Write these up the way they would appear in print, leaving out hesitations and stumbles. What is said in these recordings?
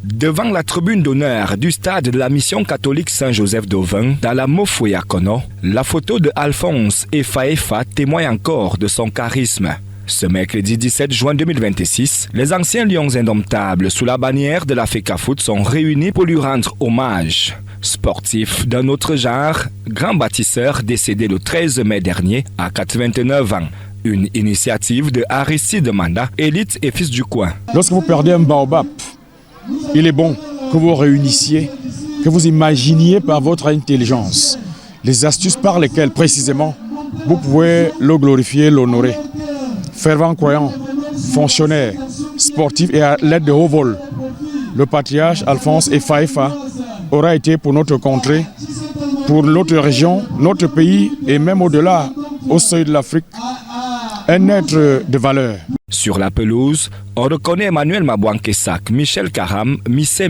Devant la tribune d'honneur du stade de la mission catholique Saint-Joseph d'Auvin, dans la Mofouya-Kono, la photo de Alphonse Efa témoigne encore de son charisme. Ce mercredi 17 juin 2026, les anciens Lions indomptables sous la bannière de la FECAFOOT sont réunis pour lui rendre hommage. Sportif d'un autre genre, grand bâtisseur décédé le 13 mai dernier à 89 ans. Une initiative de Aristide Manda, élite et fils du coin. Lorsque vous perdez un baobab, il est bon que vous réunissiez, que vous imaginiez par votre intelligence les astuces par lesquelles précisément vous pouvez le glorifier, l'honorer. Fervent croyant, fonctionnaire, sportif et à l'aide de haut vol, le patriarche Alphonse Efa aura été pour notre contrée, pour notre région, notre pays et même au-delà, au seuil de l'Afrique, un être de valeur. Sur la pelouse, on reconnaît Emmanuel Mabouankesak, Michel Karam, Missé,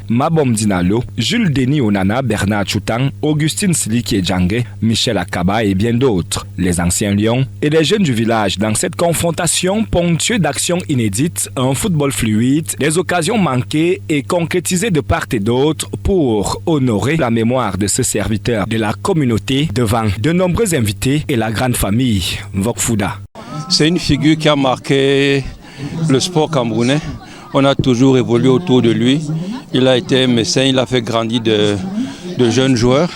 Mabom Dinalo, Jules Denis Onana, Bernard Choutang, Augustine Siliki Djangé, Michel Akaba et bien d'autres. Les anciens Lions et les jeunes du village dans cette confrontation ponctuée d'actions inédites, un football fluide, des occasions manquées et concrétisées de part et d'autre pour honorer la mémoire de ce serviteur de la communauté devant de nombreux invités et la grande famille Vokfouda. C'est une figure qui a marqué le sport camerounais. On a toujours évolué autour de lui. Il a été médecin, il a fait grandir de jeunes joueurs.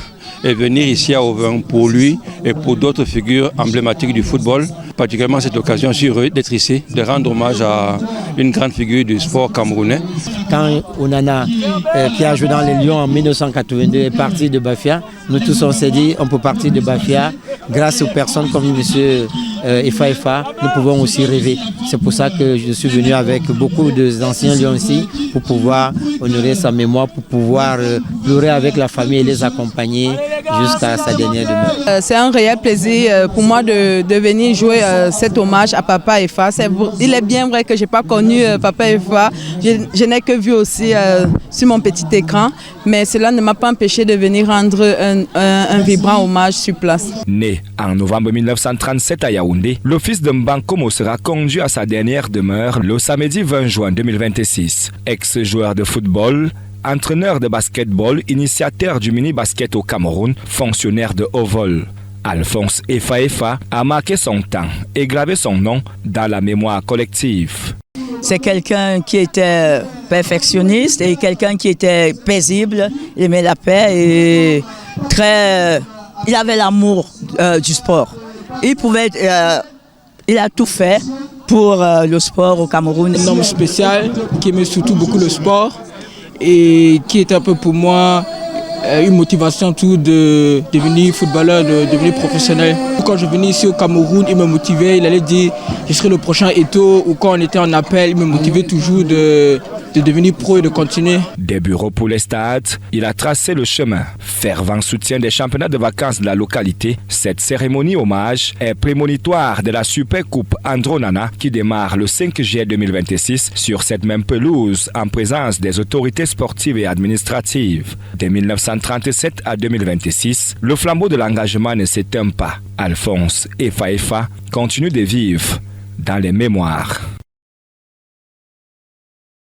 Et venir ici à Auvin pour lui et pour d'autres figures emblématiques du football, particulièrement cette occasion, je suis heureux d'être ici, de rendre hommage à une grande figure du sport camerounais. Quand Onana, qui a joué dans les Lions en 1982, est parti de Bafia, nous tous on s'est dit on peut partir de Bafia. Grâce aux personnes comme M. Efa, nous pouvons aussi rêver. C'est pour ça que je suis venu avec beaucoup d'anciens Lions ici pour pouvoir honorer sa mémoire, pour pouvoir pleurer avec la famille et les accompagner jusqu'à sa dernière demeure. C'est un réel plaisir pour moi de venir jouer cet hommage à Papa Efa. Il est bien vrai que je n'ai pas connu Papa Efa, je n'ai que vu aussi sur mon petit écran, mais cela ne m'a pas empêché de venir rendre un vibrant hommage sur place. Né en novembre 1937 à Yaoundé, le fils de Mbankomo sera conduit à sa dernière demeure le samedi 20 juin 2026. Ex-joueur de football, entraîneur de basketball, initiateur du mini-basket au Cameroun, fonctionnaire de haut vol. Alphonse Efa a marqué son temps et gravé son nom dans la mémoire collective. C'est quelqu'un qui était perfectionniste et quelqu'un qui était paisible, il aimait la paix et il avait l'amour du sport. Il a tout fait pour le sport au Cameroun. Un homme spécial qui aimait surtout beaucoup le sport et qui était un peu pour moi une motivation tout de devenir footballeur, de devenir professionnel. Quand je venais ici au Cameroun, il me motivait, il allait dire je serai le prochain Eto'o, ou quand on était en appel, il me motivait toujours de devenir pro et de continuer. Des bureaux pour les stades, il a tracé le chemin. Fervent soutien des championnats de vacances de la localité, cette cérémonie hommage est prémonitoire de la Super Coupe Andronana qui démarre le 5 juillet 2026 sur cette même pelouse en présence des autorités sportives et administratives. Dès 1937 à 2026, le flambeau de l'engagement ne s'éteint pas. Alphonse Efa continue de vivre dans les mémoires.